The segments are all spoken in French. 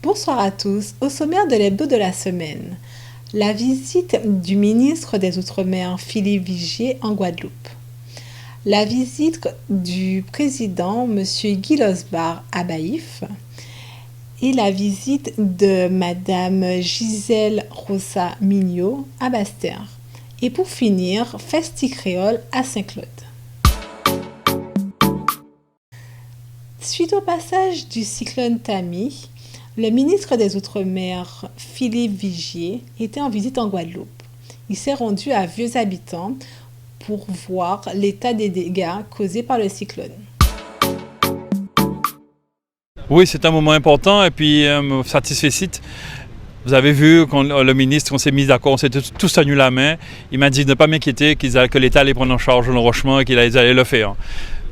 Bonsoir à tous. Au sommaire de l'hebdo de la semaine, la visite du ministre des Outre-mer Philippe Vigier en Guadeloupe. La visite du président M. Guy Losbar à Baïf et la visite de Mme Gisèle Rosa Mignot à Basse-Terre. Et pour finir, Festi Créole à Saint-Claude. Suite au passage du cyclone Tami, le ministre des Outre-mer, Philippe Vigier, était en visite en Guadeloupe. Il s'est rendu à Vieux-Habitants pour voir l'état des dégâts causés par le cyclone. Oui, c'est un moment important et puis me satisfait. Vous avez vu, le ministre, on s'est mis d'accord, on s'est tous tenus la main. Il m'a dit de ne pas m'inquiéter, que l'État allait prendre en charge l'enrochement et qu'il allait le faire.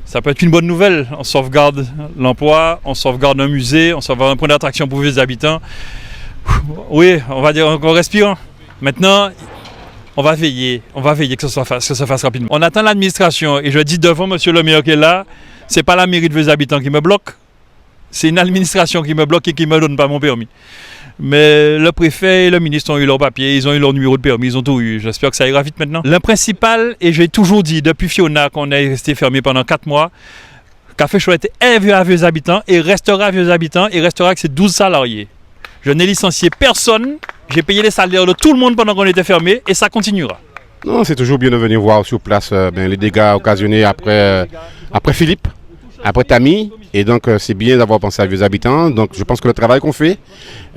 Ça peut être une bonne nouvelle. On sauvegarde l'emploi, on sauvegarde un musée, on sauvegarde un point d'attraction pour les habitants. Oui, on va dire qu'on respire. Maintenant, on va veiller que ça se fasse rapidement. On attend l'administration et je dis devant monsieur le maire qui est là, c'est pas la mairie de vos habitants qui me bloque, c'est une administration qui me bloque et qui ne me donne pas mon permis. Mais le préfet et le ministre ont eu leur papier, ils ont eu leur numéro de permis, ils ont tout eu. J'espère que ça ira vite maintenant. Le principal, et j'ai toujours dit depuis Fiona qu'on est resté fermé pendant 4 mois, Café Chouette est à Vieux Habitants et restera à Vieux Habitants et restera avec ses 12 salariés. Je n'ai licencié personne, j'ai payé les salaires de tout le monde pendant qu'on était fermé et ça continuera. Non, c'est toujours bien de venir voir sur place les dégâts occasionnés après Philippe, après Tami, et donc c'est bien d'avoir pensé à Vieux Habitants. Donc je pense que le travail qu'on fait,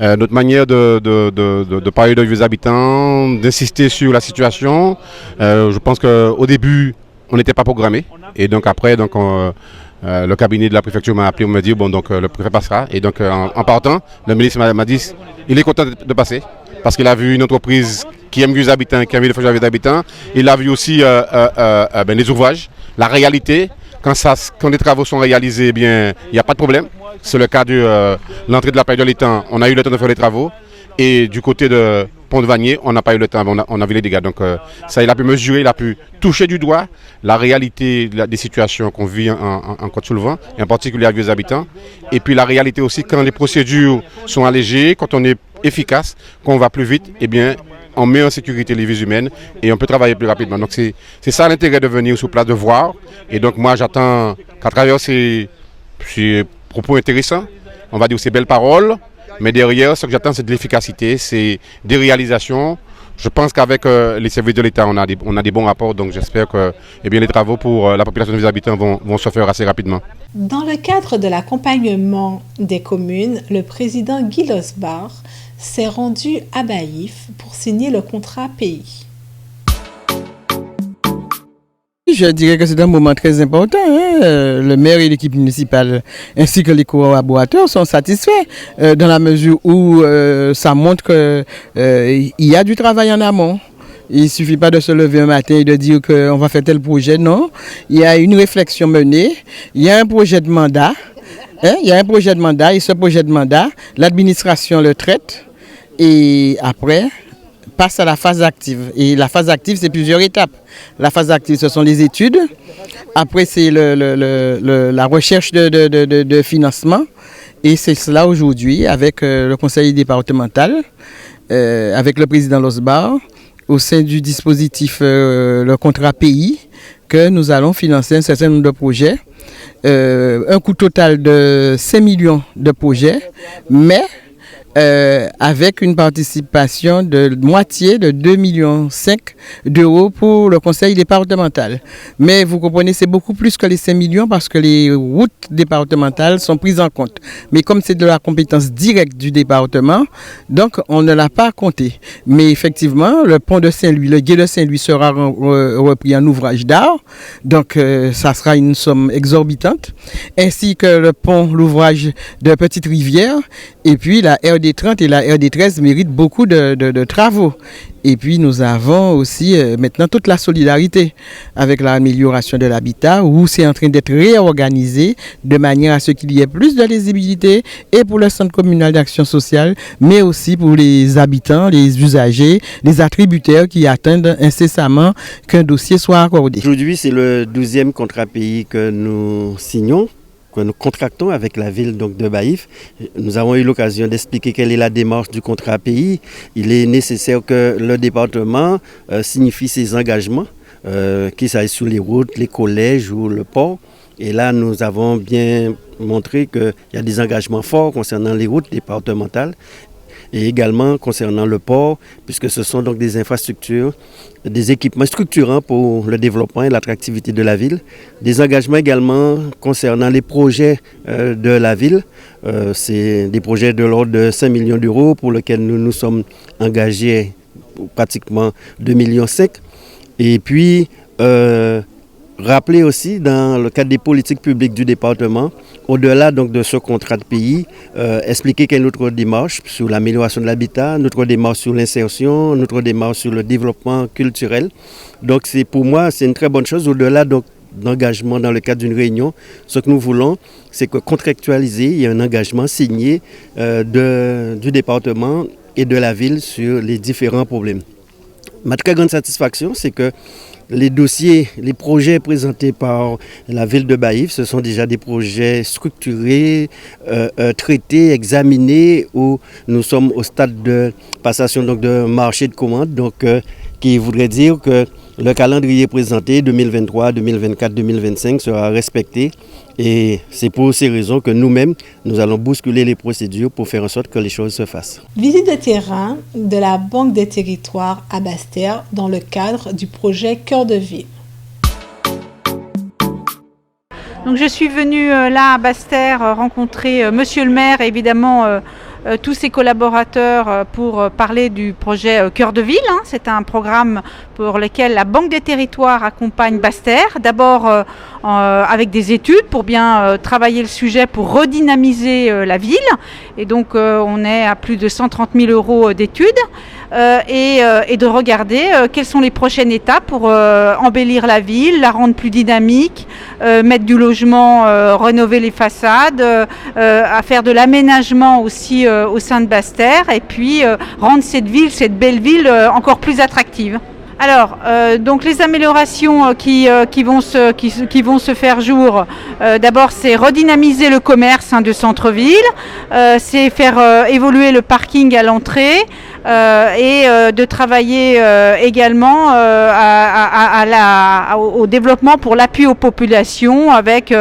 notre manière de parler de Vieux Habitants, d'insister sur la situation, je pense qu'au début on n'était pas programmé, et donc après le cabinet de la préfecture m'a appelé, on m'a dit bon donc le préfet passera, et donc en partant, le ministre m'a dit il est content de passer parce qu'il a vu une entreprise qui aime Vieux Habitants, qui a envie de faire Vieux Habitants. Il a vu aussi les ouvrages, la réalité. Quand les travaux sont réalisés, eh bien, il n'y a pas de problème. C'est le cas de l'entrée de la période de l'étang. On a eu le temps de faire les travaux. Et du côté de Pont-de-Vanier, on n'a pas eu le temps. On a vu les dégâts. Donc ça, il a pu mesurer, il a pu toucher du doigt la réalité des situations qu'on vit en Côte-sous-le-Vent, et en particulier à Vieux Habitants. Et puis la réalité aussi, quand les procédures sont allégées, quand on est efficace, qu'on va plus vite, eh bien, on met en sécurité les vies humaines et on peut travailler plus rapidement. Donc c'est ça l'intérêt de venir sur place, de voir. Et donc moi j'attends qu'à travers ces propos intéressants, on va dire ces belles paroles, mais derrière ce que j'attends c'est de l'efficacité, c'est des réalisations. Je pense qu'avec les services de l'État, on a des bons rapports, donc j'espère que les travaux pour la population des habitants vont se faire assez rapidement. Dans le cadre de l'accompagnement des communes, le président Guy Losbar s'est rendu à Baïf pour signer le contrat pays. Je dirais que c'est un moment très important. Le maire et l'équipe municipale ainsi que les collaborateurs sont satisfaits dans la mesure où ça montre qu'il y a du travail en amont. Il ne suffit pas de se lever un matin et de dire qu'on va faire tel projet. Non, il y a une réflexion menée, il y a un projet de mandat. Il y a un projet de mandat et ce projet de mandat, l'administration le traite et après passe à la phase active. Et la phase active, c'est plusieurs étapes. La phase active, ce sont les études. Après, c'est la recherche de financement. Et c'est cela aujourd'hui avec le conseil départemental, avec le président Losbar, au sein du dispositif le contrat pays, que nous allons financer un certain nombre de projets. Un coût total de 5 millions de projets, mais avec une participation de moitié de 2,5 millions d'euros pour le conseil départemental. Mais vous comprenez, c'est beaucoup plus que les 5 millions parce que les routes départementales sont prises en compte. Mais comme c'est de la compétence directe du département, donc on ne l'a pas compté. Mais effectivement, le pont de Saint-Louis, le gué de Saint-Louis sera repris en ouvrage d'art. Donc ça sera une somme exorbitante. Ainsi que le pont, l'ouvrage de Petite Rivière. Et puis la RD30 et la RD13 méritent beaucoup de travaux. Et puis nous avons aussi maintenant toute la solidarité avec l'amélioration de l'habitat où c'est en train d'être réorganisé de manière à ce qu'il y ait plus de lisibilité et pour le centre communal d'action sociale, mais aussi pour les habitants, les usagers, les attributaires qui attendent incessamment qu'un dossier soit accordé. Aujourd'hui, c'est le 12e contrat pays que nous signons que nous contractons avec la ville donc, de Baïf. Nous avons eu l'occasion d'expliquer quelle est la démarche du contrat pays. Il est nécessaire que le département signifie ses engagements, qu'il s'agisse sur les routes, les collèges ou le port. Et là, nous avons bien montré qu'il y a des engagements forts concernant les routes départementales et également concernant le port, puisque ce sont donc des infrastructures, des équipements structurants pour le développement et l'attractivité de la ville. Des engagements également concernant les projets de la ville. C'est des projets de l'ordre de 5 millions d'euros pour lesquels nous nous sommes engagés pratiquement 2,5 millions. Et puis, rappeler aussi dans le cadre des politiques publiques du département, au-delà donc de ce contrat de pays, expliquer quelle est notre démarche sur l'amélioration de l'habitat, notre démarche sur l'insertion, notre démarche sur le développement culturel. Donc pour moi, c'est une très bonne chose. Au-delà donc d'engagement dans le cadre d'une réunion, ce que nous voulons, c'est que contractualiser, il y a un engagement signé du département et de la ville sur les différents problèmes. Ma très grande satisfaction, c'est que les dossiers, les projets présentés par la ville de Baïf, ce sont déjà des projets structurés, traités, examinés, où nous sommes au stade de passation donc, de marché de commande, donc, qui voudrait dire que le calendrier présenté 2023, 2024, 2025 sera respecté. Et c'est pour ces raisons que nous-mêmes, nous allons bousculer les procédures pour faire en sorte que les choses se fassent. Visite de terrain de la Banque des territoires à Basse-Terre dans le cadre du projet Cœur de Ville. Donc je suis venue là à Basse-Terre rencontrer monsieur le maire et évidemment tous ses collaborateurs pour parler du projet Cœur de Ville. C'est un programme pour lequel la Banque des territoires accompagne Basse-Terre. D'abord avec des études pour bien travailler le sujet pour redynamiser la ville. Et donc on est à plus de 130 000 € d'études. Et de regarder quelles sont les prochaines étapes pour embellir la ville, la rendre plus dynamique, mettre du logement, rénover les façades, à faire de l'aménagement aussi au sein de Basse-Terre et puis rendre cette ville, cette belle ville encore plus attractive. Alors, donc les améliorations qui vont se faire jour, d'abord c'est redynamiser le commerce de centre-ville, c'est faire évoluer le parking à l'entrée et de travailler également au développement pour l'appui aux populations avec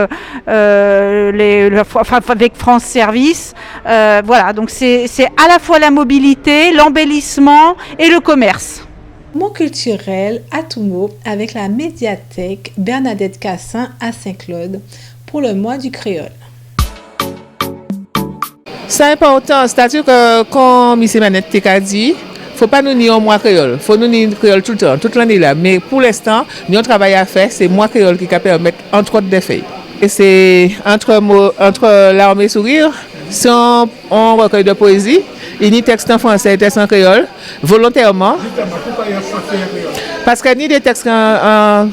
avec France Service. Voilà, donc c'est à la fois la mobilité, l'embellissement et le commerce. Moment culturel à Toumo avec la médiathèque Bernadette Cassin à Saint-Claude pour le mois du créole. C'est important, c'est-à-dire que comme M. Manette a dit, il ne faut pas nous nier au mois créole, il faut nous nier créole tout le temps, toute l'année là. Mais pour l'instant, nous avons un travail à faire, c'est mois créole qui peut permettre entre autres des faits. Et c'est entre larmes et sourires, c'est un recueil de poésie. Il y a des textes en français et des textes en créole, volontairement. Parce qu'il y a des textes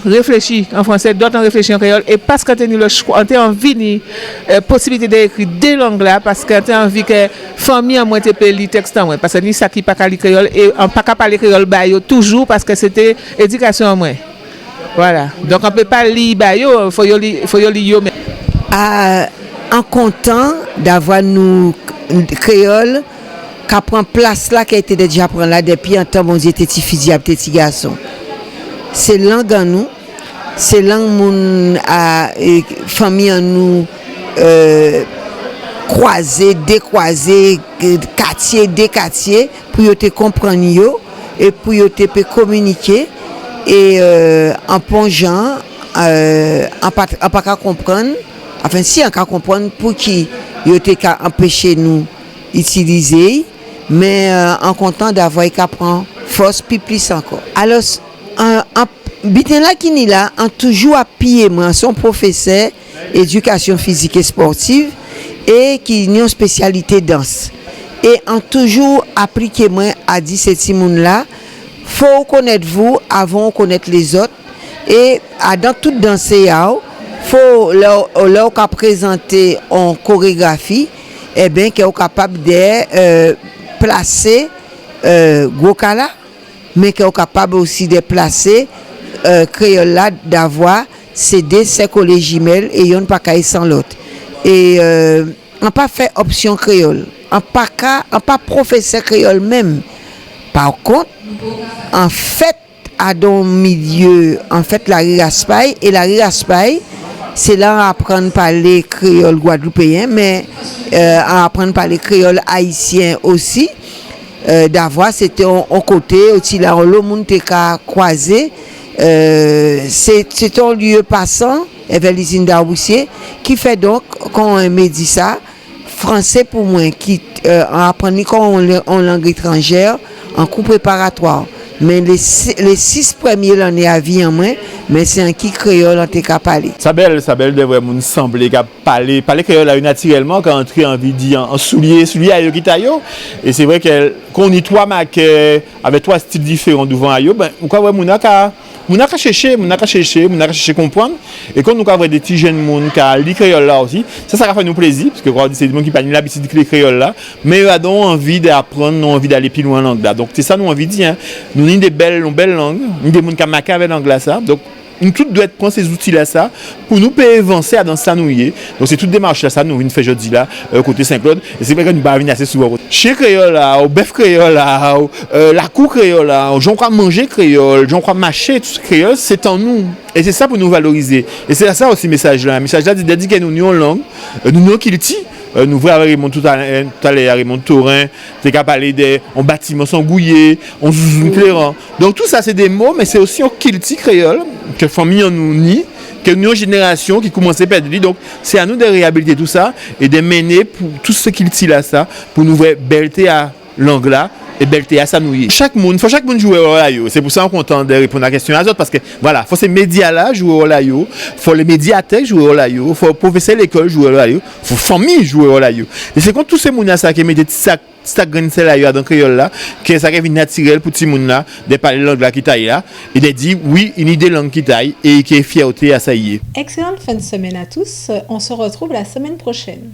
réfléchis en français, d'autres réfléchis en créole. Et parce qu'on a le choix, on a envie de possibilité d'écrire des langues là, parce qu'on a envie que la famille a moins de les textes en moins. Parce que ni ça qui pas parler créole et on pas parler créole toujours parce que c'était éducation en moins. Voilà. Donc on ne peut pas lire il faut lire. En content d'avoir nous créole qui prend place là, qui a été déjà pris là depuis un temps où j'étais petit fils et petit garçon. C'est langue en nous, c'est langue mon famille en nous croiser, décroiser, quartier, déquartier pour te comprendre et pour te communiquer et en plongeant, en pas comprendre, enfin si on peut comprendre pour qui te empêcher nous utiliser. Mais en content d'avoir qu'à prendre force plus encore. Alors, bitin là qui n'est là, en toujours appuyé moi son professeur éducation physique et sportive et qui a une spécialité danse. Et en toujours appliqué moi à dire ces monde là, faut connaître vous avant de connaître les autres et dans toute danse faut leur présenter en chorégraphie et bien qui est capable de placer Gokala, mais qui est capable aussi de placer créole là, d'avoir CD, ses collèges jumelles et yon pas caille sans l'autre. et on pas fait option créole, on pas professeur créole même. Par contre, en fait, à dans milieu, en fait, la Raspail, et la Raspail, c'est là à apprendre à parler créole guadeloupéen, mais à apprendre à parler créole haïtien aussi. D'avoir, c'était en côté, aussi là, le monde était croisé. C'est un lieu passant, vers l'usine d'Arboussier, qui fait donc, quand on me dit ça, français pour moi, qui apprend en langue étrangère, en cours préparatoire. Mais les 6 premiers l'année à vie en moins, mais c'est un qui créole en t'es parler. Sabelle devrait nous sembler qu'à parler créole là naturellement quand entrer en vie en soulier à Yokitayo. Et c'est vrai qu'on y trois marques avec 3 styles différents devant Ayo, ben pourquoi ouais on a qu'à chercher comprendre. Et quand nous avons des petits jeunes monde qui a li créole là aussi, ça va faire nous plaisir parce que c'est des gens qui pas l'habitude de créole là, mais ils ont envie d'apprendre, nous envie d'aller plus loin en langue là. Donc c'est ça nous envie de dire. Nous avons des belles langues, nous des gens qui marqué avec l'anglais là ça. Donc nous tous doit prendre ces outils là ça pour nous peut avancer dans ça nous y. Donc c'est toute démarche là ça nous vient faire jeudi là côté Saint-Claude et c'est vrai que nous pas venir assez souvent chez créole là au bœuf créole là la cour créole là j'en crois manger créole j'en crois marcher tout créole c'est en nous et c'est ça pour nous valoriser et c'est ça aussi message là dit que nous en langue nous qui le dit nous voyons Raymond tout à l'heure Raymond Taurin c'est qu'à parler des en bâtiment sans gouiller on zouzou clairant donc tout ça c'est des mots mais c'est aussi en kilti créole que famille en nous nie que nous une génération qui commence à perdre donc c'est à nous de réhabiliter tout ça et de mener pour tout ce kilti là ça pour nous voir belleté à langue là et belleté à ça nous y. Chaque monde joue au rôle là yo. C'est pour ça qu'on content de répondre à la question à autres parce que voilà, faut ces médias là jouer au rôle là yo, faut les médiathèques jouer au rôle là yo, faut professeur l'école jouer au rôle là yo, faut famille jouer au rôle là yo. Et c'est quand tous ces monde là ça qui met des petits graines là yo dans créole là, que ça devient naturel pour ces monde là de parler langue là qui taille là et de dire oui, une idée langue qui taille et qui est fierté à ça y est. Excellente fin de semaine à tous. On se retrouve la semaine prochaine.